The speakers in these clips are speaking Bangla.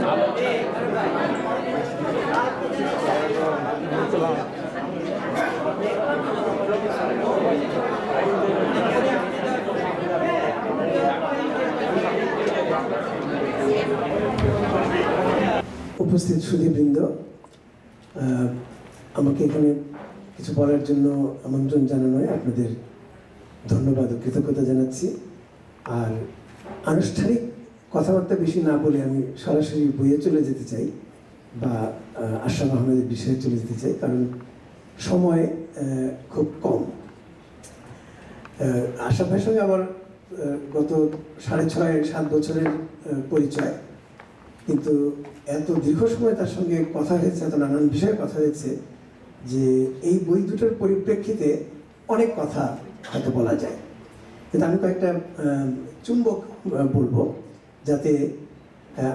উপস্থিত সুধীবৃন্দ, আমাকে এখানে কিছু বলার জন্য আমন্ত্রণ জানানোয় আপনাদের ধন্যবাদ ও কৃতজ্ঞতা জানাচ্ছি। আর আনুষ্ঠানিক কথাবার্তা বেশি না বলে আমি সরাসরি বইয়ে চলে যেতে চাই বা আশরাফ আহমেদের বিষয়ে চলে যেতে চাই, কারণ সময় খুব কম। আশরাফ ভাইয়ের সঙ্গে আমার গত 6.5-7 বছরের পরিচয়, কিন্তু এত দীর্ঘ সময় তার সঙ্গে কথা হয়েছে, এত নানান বিষয়ে কথা হয়েছে যে এই বই দুটোর পরিপ্রেক্ষিতে অনেক কথা হয়তো বলা যায়। কিন্তু আমি কয়েকটা চুম্বক বলবো, যাতে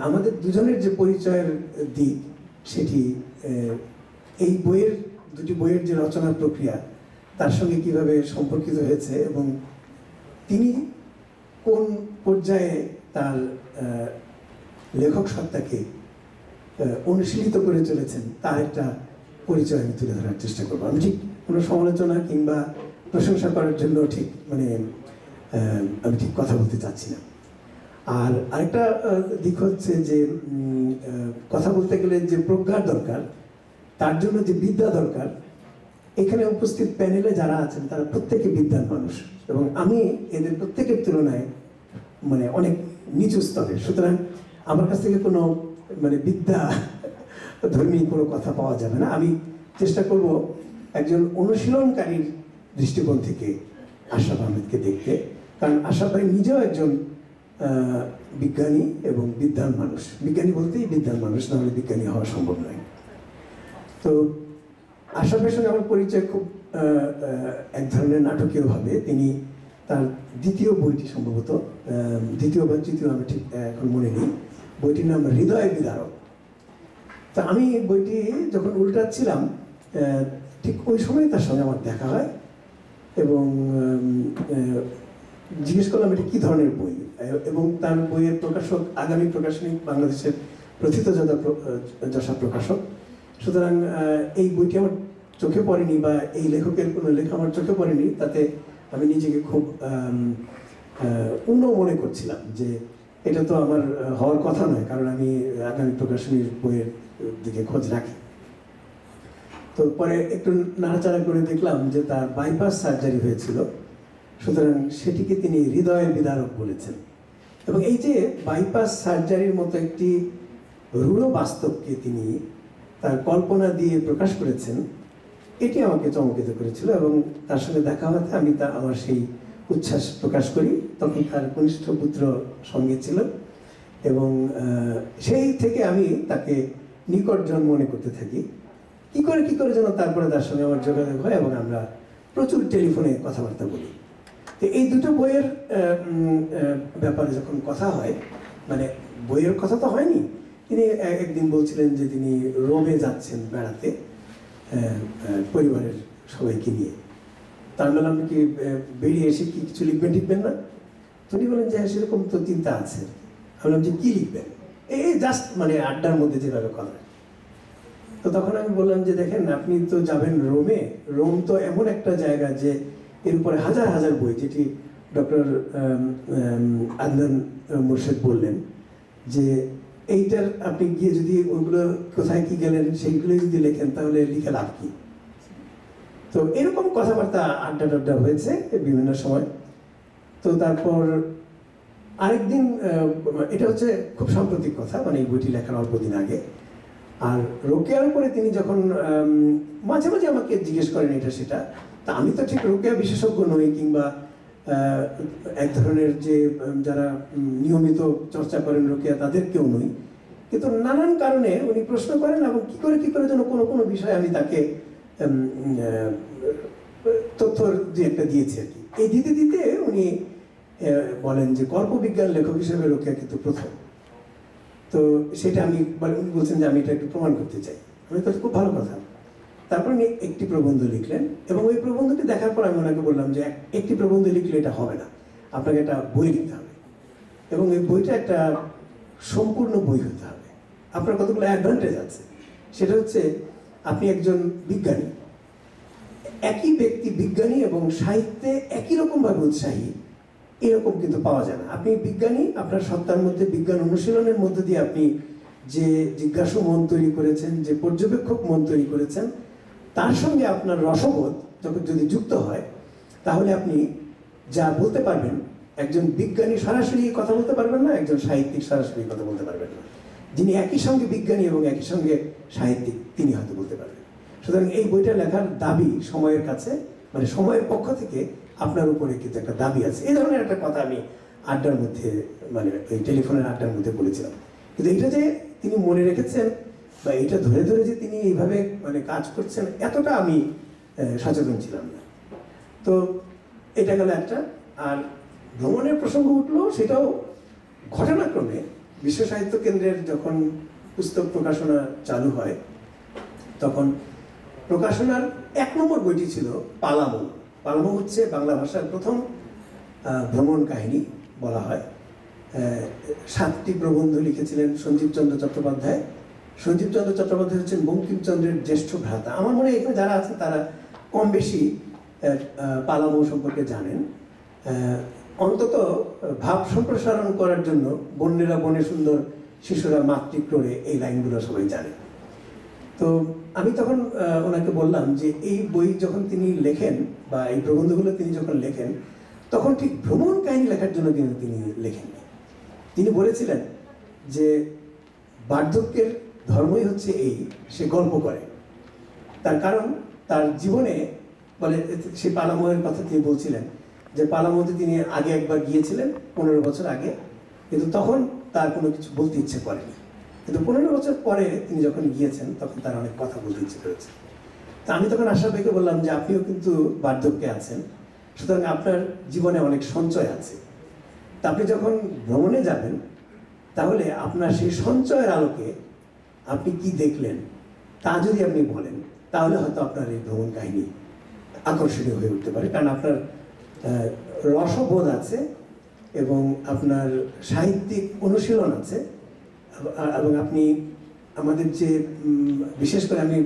আমাদের দুজনের যে পরিচয়ের দিক সেটি এই দুটি বইয়ের যে রচনা প্রক্রিয়া তার সঙ্গে কিভাবে সম্পর্কিত হয়েছে এবং তিনি কোন পর্যায়ে তার লেখক সত্তাকে অনুশীলিত করে চলেছেন তার একটা পরিচয় আমি তুলে ধরার চেষ্টা করবো। আমি ঠিক কোনো সমালোচনা কিংবা প্রশংসা করার জন্য ঠিক আমি ঠিক কথা বলতে চাচ্ছি না। আর আরেকটা দিক হচ্ছে যে কথা বলতে গেলে যে প্রজ্ঞার দরকার, তার জন্য যে বিদ্যা দরকার, এখানে উপস্থিত প্যানেলে যারা আছেন তারা প্রত্যেকে বিদ্যান মানুষ এবং আমি এদের প্রত্যেকের তুলনায় অনেক নিচু স্তরের। সুতরাং আমার কাছ থেকে কোনো বিদ্যা ধর্মী কোনো কথা পাওয়া যাবে না। আমি চেষ্টা করব একজন অনুশীলনকারীর দৃষ্টিকোণ থেকে আশরাফ আহমেদকে দেখতে, কারণ আশরাফ ভাই নিজেও একজন বিজ্ঞানী এবং বিদ্বান মানুষ। বিজ্ঞানী বলতেই বিদ্বান মানুষ, না হলে বিজ্ঞানী হওয়া সম্ভব নয়। তো আশরাফের সঙ্গে আমার পরিচয় খুব এক ধরনের নাটকীয়ভাবে। তিনি তার দ্বিতীয় বইটি, সম্ভবত দ্বিতীয় বা তৃতীয়, আমি ঠিক এখন মনে নেই, বইটির নাম হৃদয় বিদারক। তা আমি বইটি যখন উল্টাচ্ছিলাম ঠিক ওই সময় তার সঙ্গে আমার দেখা হয় এবং জিজ্ঞেস করলাম এটা কী ধরনের বই, এবং তার বইয়ের প্রকাশক আগামী প্রকাশনী বাংলাদেশের প্রথিতযশা প্রকাশক। সুতরাং এই বইটি আমার চোখে পড়েনি বা এই লেখকের কোনো লেখা আমার চোখে পড়েনি, তাতে আমি নিজেকে খুব মনে করছিলাম যে এটা তো আমার হওয়ার কথা নয়, কারণ আমি আগামী প্রকাশনীর বইয়ের দিকে খোঁজ রাখি। তো পরে একটু নাড়াচাড়া করে দেখলাম যে তার বাইপাস সার্জারি হয়েছিল, সুতরাং সেটিকে তিনি হৃদয় বিদারক বলেছেন। এবং এই যে বাইপাস সার্জারির মতো একটি রূঢ় বাস্তবকে তিনি তার কল্পনা দিয়ে প্রকাশ করেছেন, এটি আমাকে চমকিত করেছিল। এবং তার সঙ্গে দেখা হতে আমি আমার সেই উচ্ছ্বাস প্রকাশ করি। তখন তার কনিষ্ঠ পুত্র সঙ্গে ছিল এবং সেই থেকে আমি তাকে নিকটজন মনে করতে থাকি। কি করে যেন তারপরে তার সঙ্গে আমার যোগাযোগ হয় এবং আমরা প্রচুর টেলিফোনে কথাবার্তা বলি। তো এই দুটো বইয়ের ব্যাপারে যখন কথা হয়, বইয়ের কথা তো হয়নি, তিনি একদিন বলছিলেন যে তিনি রোমে যাচ্ছেন বেড়াতে পরিবারের সবাইকে নিয়ে। তার বললাম কি বেরিয়ে এসে কি কিছু লিখবেন না? তিনি বলেন যে সেরকম তো চিন্তা আছে। আমি বললাম যে কি লিখবেন? এই জাস্ট আড্ডার মধ্যে যেভাবে কথা। তো তখন আমি বললাম যে দেখেন, আপনি তো যাবেন রোমে, রোম তো এমন একটা জায়গা যে এর উপরে হাজার হাজার বই, যেটি ডক্টর আদনান মোর্শেদ বললেন যে এইটার আপনি গিয়ে যদি ওইগুলো কোথায় কি গেলেন সেইগুলো যদি লেখেন তাহলে লিখে লাভ কি? তো এরকম কথাবার্তা আড্ডা হয়েছে বিভিন্ন সময়। তো তারপর আরেকদিন, এটা হচ্ছে খুব সাম্প্রতিক কথা, এই বইটি লেখার অল্প দিন আগে। আর রোকেয়ার উপরে তিনি যখন মাঝে মাঝে আমাকে জিজ্ঞেস করেন এটা সেটা, তা আমি তো ঠিক রোকেয়া বিশেষজ্ঞ নই কিংবা এক ধরনের যে যারা নিয়মিত চর্চা করেন রোকেয়া তাদের কেউ নই, কিন্তু নানান কারণে উনি প্রশ্ন করেন এবং কি করে যেন কোনো বিষয়ে আমি তাকে তথ্য যে একটা দিয়েছি আর কি। এই দিতে উনি বলেন যে কল্পবিজ্ঞান লেখক হিসেবে রোকেয়া কিন্তু প্রথম। তো সেটা আমি উনি বলছেন যে আমি এটা একটু প্রমাণ করতে চাই। আমি তো খুব ভালো কথা। তারপর উনি একটি প্রবন্ধ লিখলেন এবং ওই প্রবন্ধটি দেখার পর আমি ওনাকে বললাম যে একটি প্রবন্ধ লিখলে এটা হবে না, আপনাকে একটা বই লিখতে হবে এবং এই বইটা একটা সম্পূর্ণ বই হতে হবে। আপনার কতগুলো অ্যাডভান্টেজ আছে। সেটা হচ্ছে আপনি একজন বিজ্ঞানী, একই ব্যক্তি বিজ্ঞানী এবং সাহিত্যে একই রকমভাবে উৎসাহী এরকম কিন্তু পাওয়া যায় না। আপনি বিজ্ঞানী, আপনার সত্তার মধ্যে বিজ্ঞান অনুশীলনের মধ্য দিয়ে আপনি যে জিজ্ঞাসু মন তৈরি করেছেন, যে পর্যবেক্ষক মন তৈরি করেছেন, তার সঙ্গে আপনার রসবোধ যখন যদি যুক্ত হয়, তাহলে আপনি যা বলতে পারবেন, একজন বিজ্ঞানী সরাসরি কথা বলতে পারবেন না, একজন সাহিত্যিক সরাসরি কথা বলতে পারবেন না। যিনি একই সঙ্গে বিজ্ঞানী এবং একই সঙ্গে সাহিত্যিক, তিনি হয়তো বলতে পারবেন। সুতরাং এই বইটা লেখার দাবি সময়ের কাছে, মানে সময়ের পক্ষ থেকে আপনার উপরে কিন্তু একটা দাবি আছে। এই ধরনের একটা কথা আমি আড্ডার মধ্যে, মানে ওই টেলিফোনের আড্ডার মধ্যে বলেছিলাম। কিন্তু এটা যে তিনি মনে রেখেছেন বা এটা ধরে ধরে যে তিনি এইভাবে মানে কাজ করছেন, এতটা আমি সচেতন ছিলাম না। তো এটা গেল একটা। আর ভ্রমণের প্রসঙ্গ উঠলো, সেটাও ঘটনাক্রমে বিশ্ব সাহিত্য কেন্দ্রের যখন পুস্তক প্রকাশনা চালু হয়, তখন প্রকাশনার 1 নম্বর বইটি ছিল পালামৌ। পালামৌ হচ্ছে বাংলা ভাষার প্রথম ভ্রমণ কাহিনী বলা হয়। 7টি প্রবন্ধ লিখেছিলেন সঞ্জীব চন্দ্র চট্টোপাধ্যায়। সঞ্জীব চন্দ্র চট্টোপাধ্যায় হচ্ছেন বঙ্কিমচন্দ্রের জ্যেষ্ঠ ভ্রাতা। আমার মনে হয় এখানে যারা আছেন তারা কম বেশি পালামৌ সম্পর্কে জানেন। অন্তত ভাব সম্প্রসারণ করার জন্য বন্যেরা বনে সুন্দর, শিশুরা মাতৃক্রোড়ে, এই লাইনগুলো সবাই জানে। তো আমি তখন ওনাকে বললাম যে এই বই যখন তিনি লেখেন বা এই প্রবন্ধগুলো তিনি যখন লেখেন, তখন ঠিক ভ্রমণ কাহিনী লেখার জন্য কিন্তু তিনি লেখেননি। তিনি বলেছিলেন যে বার্ধক্যের ধর্মই হচ্ছে এই, সে গল্প করে। তার কারণ তার জীবনে, বলে সে পালামৌয়ের কথা তিনি বলছিলেন যে পালামৌতে তিনি আগে একবার গিয়েছিলেন 15 বছর আগে, কিন্তু তখন তার কোনো কিছু বলতে ইচ্ছে করেনি। কিন্তু 15 বছর পরে তিনি যখন গিয়েছেন, তখন তার অনেক কথা বলতে ইচ্ছে করেছে। তা আমি তখন আশা পেকে বললাম যে আপনিও কিন্তু বার্ধক্যে আছেন, সুতরাং আপনার জীবনে অনেক সঞ্চয় আছে। তা আপনি যখন ভ্রমণে যাবেন, তাহলে আপনার সেই সঞ্চয়ের আলোকে আপনি কি দেখলেন তা যদি আপনি বলেন, তাহলে হয়তো আপনার এই ভ্রমণ কাহিনী আকর্ষণীয় হয়ে উঠতে পারে। কারণ আপনার রসবোধ আছে এবং আপনার সাহিত্যিক অনুশীলন আছে, এবং আপনি আমাদের যে বিশেষ করে আমি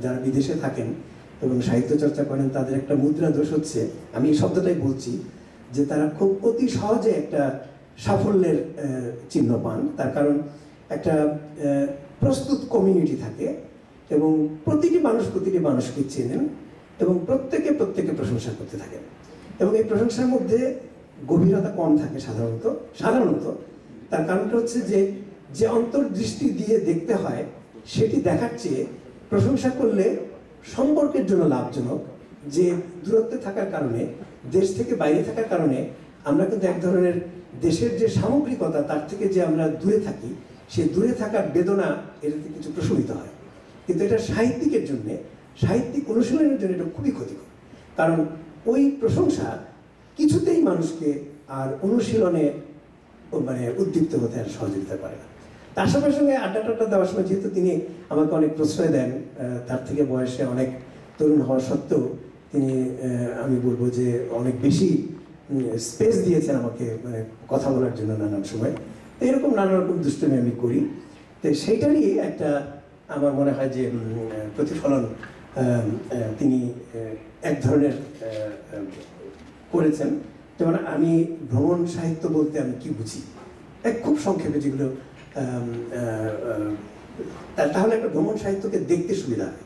যারা বিদেশে থাকেন এবং সাহিত্য চর্চা করেন, তাদের একটা মুদ্রা দোষ হচ্ছে, আমি এই শব্দটাই বলছি, যে তারা খুব অতি সহজে একটা সাফল্যের চিহ্ন পান। তার কারণ একটা প্রস্তুত কমিউনিটি থাকে এবং প্রতিটি মানুষকে চেনেন এবং প্রত্যেকে প্রশংসা করতে থাকেন, এবং এই প্রশংসার মধ্যে গভীরতা কম থাকে সাধারণত। তার কারণটা হচ্ছে যে অন্তর্দৃষ্টি দিয়ে দেখতে হয়, সেটি দেখার চেয়ে প্রশংসা করলে সম্পর্কের জন্য লাভজনক। যে দূরত্বে থাকার কারণে, দেশ থেকে বাইরে থাকার কারণে আমরা কিন্তু এক ধরনের দেশের যে সামগ্রিকতা, তার থেকে যে আমরা দূরে থাকি, সেই দূরে থাকার বেদনা এটাতে কিছু প্রশমিত হয়। কিন্তু এটা সাহিত্যিকের জন্যে, সাহিত্যিক অনুশীলনের জন্য এটা খুবই ক্ষতিকর। কারণ ওই প্রশংসা কিছুতেই মানুষকে আর অনুশীলনে মানে উদ্দীপ্ত হতে আর সহযোগিতা করে না। তার সঙ্গে সঙ্গে আড্ডা দেওয়ার সময় যেহেতু তিনি আমাকে অনেক প্রশ্রয় দেন, তার থেকে বয়সে অনেক তরুণ হওয়া সত্ত্বেও তিনি, আমি বলবো যে অনেক বেশি স্পেস দিয়েছেন আমাকে, মানে কথা বলার জন্য নানান সময়। তো এরকম নানা রকম দুষ্টুমি আমি করি। তো সেইটারই একটা আমার মনে হয় যে প্রতিফলন তিনি এক ধরনের করেছেন। যেমন আমি ভ্রমণ সাহিত্য বলতে আমি কি বুঝি, খুব সংক্ষেপে যেগুলো, তাহলে একটা ভ্রমণ সাহিত্যকে দেখতে সুবিধা হয়।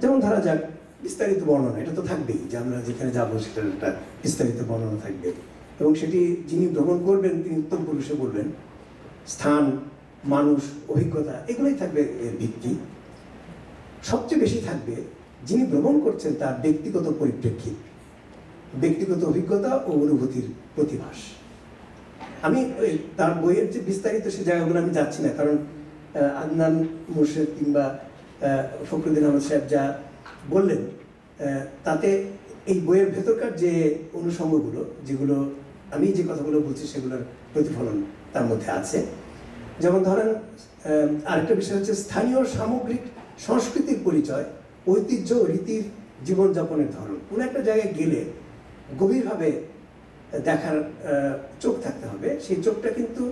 যেমন ধরা যাক বিস্তারিত বর্ণনা, এটা তো থাকবেই, যে আমরা যেখানে যাবো সেটার একটা বিস্তারিত বর্ণনা থাকবে, এবং সেটি যিনি ভ্রমণ করবেন তিনি উত্তম পুরুষে বলবেন। স্থান, মানুষ, অভিজ্ঞতা, এগুলোই থাকবে ভিত্তি। সবচেয়ে বেশি থাকবে যিনি ভ্রমণ করছেন তার ব্যক্তিগত পরিপ্রেক্ষিত, ব্যক্তিগত অভিজ্ঞতা ও অনুভূতির প্রতিভাস। আমি তার বইয়ের যে বিস্তারিত সে জায়গাগুলো আমি যাচ্ছি না, কারণ আদনান মোর্শেদ কিংবা ফখরুদ্দিন আহমদ সাহেব যা বললেন, তাতে এই বইয়ের ভেতরকার যে অনুষঙ্গগুলো, যেগুলো আমি যে কথাগুলো বলছি, সেগুলোর প্রতিফলন তার মধ্যে আছে। যেমন ধরেন, আরেকটা বিষয় হচ্ছে স্থানীয় সামগ্রিক সংস্কৃতির পরিচয়, ঐতিহ্য, রীতির, জীবনযাপনের ধরন। কোনো একটা জায়গায় গেলে গভীরভাবে দেখার চোখ থাকতে হবে। সেই চোখটা কিন্তু,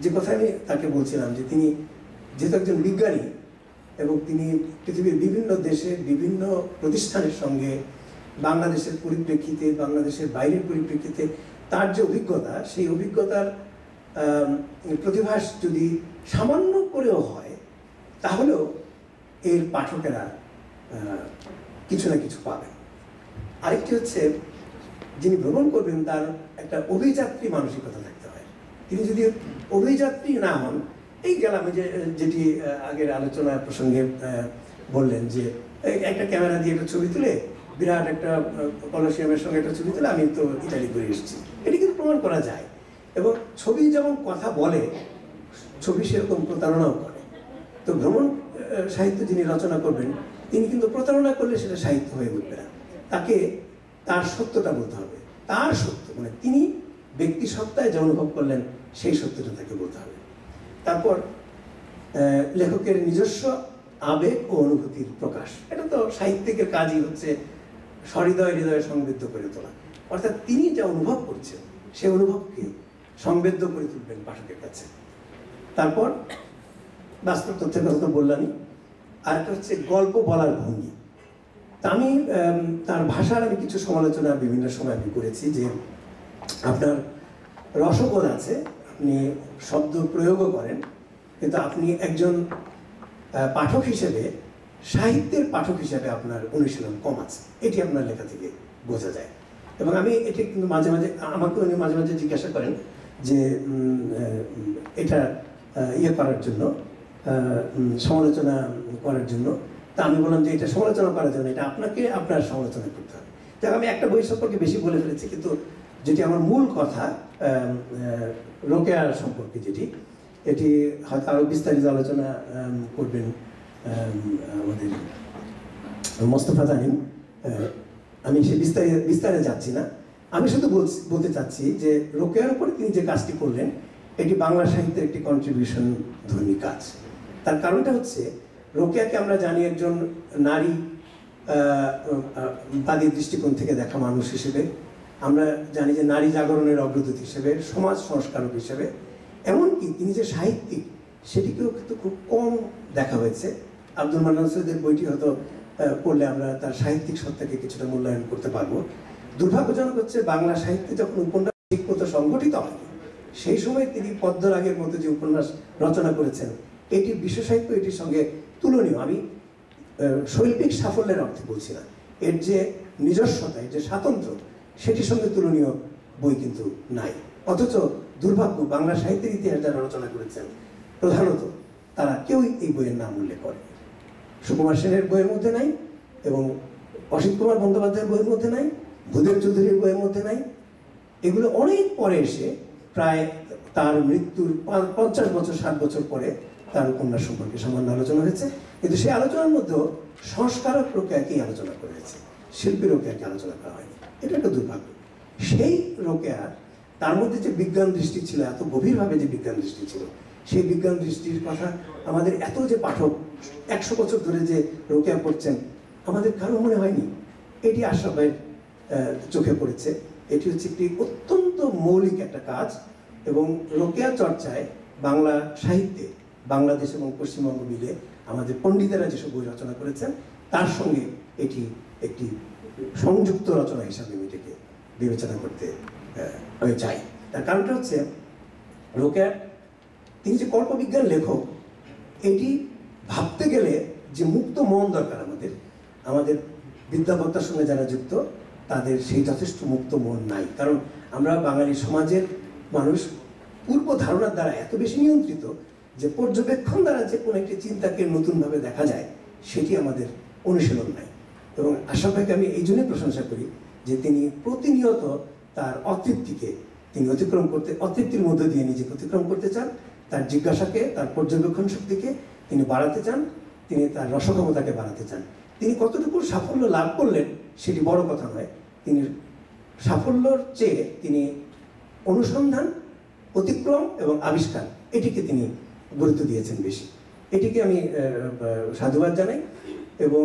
যে কথা আমি তাকে বলছিলাম, যে তিনি যেহেতু একজন বিজ্ঞানী এবং তিনি পৃথিবীর বিভিন্ন দেশের বিভিন্ন প্রতিষ্ঠানের সঙ্গে বাংলাদেশের পরিপ্রেক্ষিতে, বাংলাদেশের বাইরের পরিপ্রেক্ষিতে তার যে অভিজ্ঞতা, সেই অভিজ্ঞতার প্রতিভাস যদি সামান্য করেও হয়, তাহলেও এর পাঠকেরা কিছু না কিছু পাবেন। আরেকটি হচ্ছে, যিনি ভ্রমণ করবেন তার একটা অভিযাত্রী মানসিকতা থাকতে হয়। তিনি যদি অভিযাত্রী না হন, এই গেলাম যেটি আগের আলোচনার প্রসঙ্গে বললেন যে একটা ক্যামেরা দিয়ে একটা ছবি তুলে, বিরাট একটা কলসিয়ামের সঙ্গে একটা ছবি তুলে আমি তো ইতালি করে এসেছি, এটি কিন্তু প্রমাণ করা যায়। এবং ছবি যেমন কথা বলে, ছবি সেরকম প্রতারণাও করে। তো ভ্রমণ সাহিত্য যিনি রচনা করবেন, তিনি কিন্তু প্রতারণা করলে সেটা সাহিত্য হয়ে উঠবে না। তাকে তার সত্যটা বলতে হবে, তার সত্য, মানে তিনি ব্যক্তি সত্তায় যে অনুভব করলেন সেই সত্যটা তাকে বলতে হবে। তারপর লেখকের নিজস্ব আবেগ ও অনুভূতির প্রকাশ, এটা তো সাহিত্যিকের কাজই হচ্ছে সহৃদয় হৃদয়ে সংবেদ্য করে তোলা। অর্থাৎ তিনি যা অনুভব করছেন সেই অনুভবকে সংবেদ্য করে তুলবেন পাঠকের কাছে। তারপর বাস্তব তথ্যের কথা তো বললামই। আরেকটা হচ্ছে গল্প বলার ভঙ্গি। তা আমি তার ভাষার আমি কিছু সমালোচনা বিভিন্ন সময় আমি করেছি যে আপনার রসবোধ আছে, আপনি শব্দ প্রয়োগও করেন, কিন্তু আপনি একজন পাঠক হিসেবে, সাহিত্যের পাঠক হিসেবে আপনার অনুশীলন কম আছে, এটি আপনার লেখা থেকে বোঝা যায়। এবং আমি এটি কিন্তু মাঝে মাঝে আমাকে উনি মাঝে মাঝে জিজ্ঞাসা করেন যে এটা ইয়ে করার জন্য, সমালোচনা করার জন্য। তা আমি বললাম যে এটা সমালোচনা করার জন্য, এটা আপনাকে আপনার সমালোচনা করতে হবে। যাক, আমি একটা বই সম্পর্কে বেশি বলে ফেলেছি, কিন্তু যেটি আমার মূল কথা রোকেয়া সম্পর্কে, যেটি এটি হয়তো আরও বিস্তারিত আলোচনা করবেন আমাদের মোস্তফা জানিম। আমি সে বিস্তারে যাচ্ছি না। আমি শুধু বলতে চাচ্ছি যে রোকেয়ার উপরে তিনি যে কাজটি করলেন, এটি বাংলা সাহিত্যের একটি কন্ট্রিবিউশন ধর্মী কাজ। তার কারণটা হচ্ছে, রোকেয়াকে আমরা জানি একজন নারী বাদী দৃষ্টিকোণ থেকে দেখা মানুষ হিসেবে, আমরা জানি যে নারী জাগরণের অগ্রদূত হিসেবে, সমাজ সংস্কারক হিসেবে, এমনকি তিনি যে সাহিত্যিক সেটিকেও কিন্তু খুব কম দেখা হয়েছে। আব্দুল মান্নান সৈয়দের বইটি হয়তো পড়লে আমরা তার সাহিত্যিক সত্তাকে কিছুটা মূল্যায়ন করতে পারবো। দুর্ভাগ্যজনক হচ্ছে, বাংলা সাহিত্যে যখন উপন্যাস ঠিকমতো সংগঠিত হয়, সেই সময় তিনি পদ্মরাগের মতো যে উপন্যাস রচনা করেছেন, এটি বিশ্ব সাহিত্য এটির সঙ্গে তুলনীয়। আমি শৈল্পিক সাফল্যের অর্থে বলছি না, এর যে নিজস্বতা, এর যে স্বাতন্ত্র্য, সেটির সঙ্গে তুলনীয় বই কিন্তু নাই। অথচ দুর্ভাগ্য, বাংলা সাহিত্যের ইতিহাস যারা রচনা করেছেন প্রধানত তারা কেউই এই বইয়ের নাম উল্লেখ করে। সুকুমার সেনের বইয়ের মধ্যে নাই, এবং অসিত কুমার বন্দ্যোপাধ্যায়ের বইয়ের মধ্যে নাই, ভূদেব চৌধুরীর বইয়ের মধ্যে নাই। এগুলো অনেক পরে এসে, প্রায় তার মৃত্যুর 50 বছর 60 বছর পরে তার উপন্যাস সম্পর্কে সামান্য আলোচনা হয়েছে। কিন্তু সেই আলোচনার মধ্যেও সংস্কারক রোকেয়াকেই আলোচনা করা হয়েছে, শিল্পী রোকেয়াকে আলোচনা করা হয়নি। এটা একটা দুর্ভাগ্য। সেই রোকেয়ার, তার মধ্যে যে বিজ্ঞান দৃষ্টি ছিল, এত গভীরভাবে যে বিজ্ঞান দৃষ্টি ছিল, সেই বিজ্ঞান দৃষ্টির কথা আমাদের এত যে পাঠক 100 বছর ধরে যে রোকেয়া পড়ছেন, আমাদের কারো মনে হয়নি। এটি আশরাফ ভাইয়ের চোখে পড়েছে। এটি হচ্ছে একটি অত্যন্ত মৌলিক একটা কাজ, এবং রোকেয়া চর্চায় বাংলা সাহিত্যে বাংলাদেশ এবং পশ্চিমবঙ্গ মিলে আমাদের পণ্ডিতেরা যেসব বই রচনা করেছেন, তার সঙ্গে এটি একটি সংযুক্ত রচনা হিসাবে আমি এটাকে বিবেচনা করতে আমি চাই। তার কারণটা হচ্ছে, রোকেয়া তিনি যে কল্পবিজ্ঞান লেখক, এটি ভাবতে গেলে যে মুক্ত মন দরকার আমাদের, আমাদের বিদ্যাবত্তার সঙ্গে যারা যুক্ত, তাদের সেই যথেষ্ট মুক্ত মন নাই। কারণ আমরা বাঙালি সমাজের মানুষ পূর্ব ধারণার দ্বারা এত বেশি নিয়ন্ত্রিত যে পর্যবেক্ষণ দ্বারা যে কোনো একটি চিন্তাকে নতুনভাবে দেখা যায়, সেটি আমাদের অনুশীলন নাই। এবং আশরাফ ভাইকে আমি এই জন্যই প্রশংসা করি যে তিনি প্রতিনিয়ত তার অতৃপ্তিকে তিনি অতৃপ্তির মধ্য দিয়ে নিজেকে অতিক্রম করতে চান, তার জিজ্ঞাসাকে, তার পর্যবেক্ষণ শক্তিকে তিনি বাড়াতে চান, তিনি তার রসক্ষমতাকে বাড়াতে চান। তিনি কতটুকু সাফল্য লাভ করলেন সেটি বড় কথা নয়, তিনি সাফল্যর চেয়ে তিনি অনুসন্ধান, অতিক্রম এবং আবিষ্কার, এটিকে তিনি গুরুত্ব দিয়েছেন বেশি। এটিকে আমি সাধুবাদ জানাই। এবং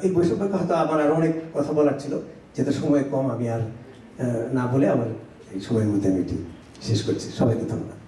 এই বই সম্পর্কে হয়তো আমার আরও অনেক কথা বলার ছিল, যেটা সময় কম, আমি আর না বলে আমার এই সময়ের মধ্যে আমি এটি শেষ করছি। সবাইকে ধন্যবাদ।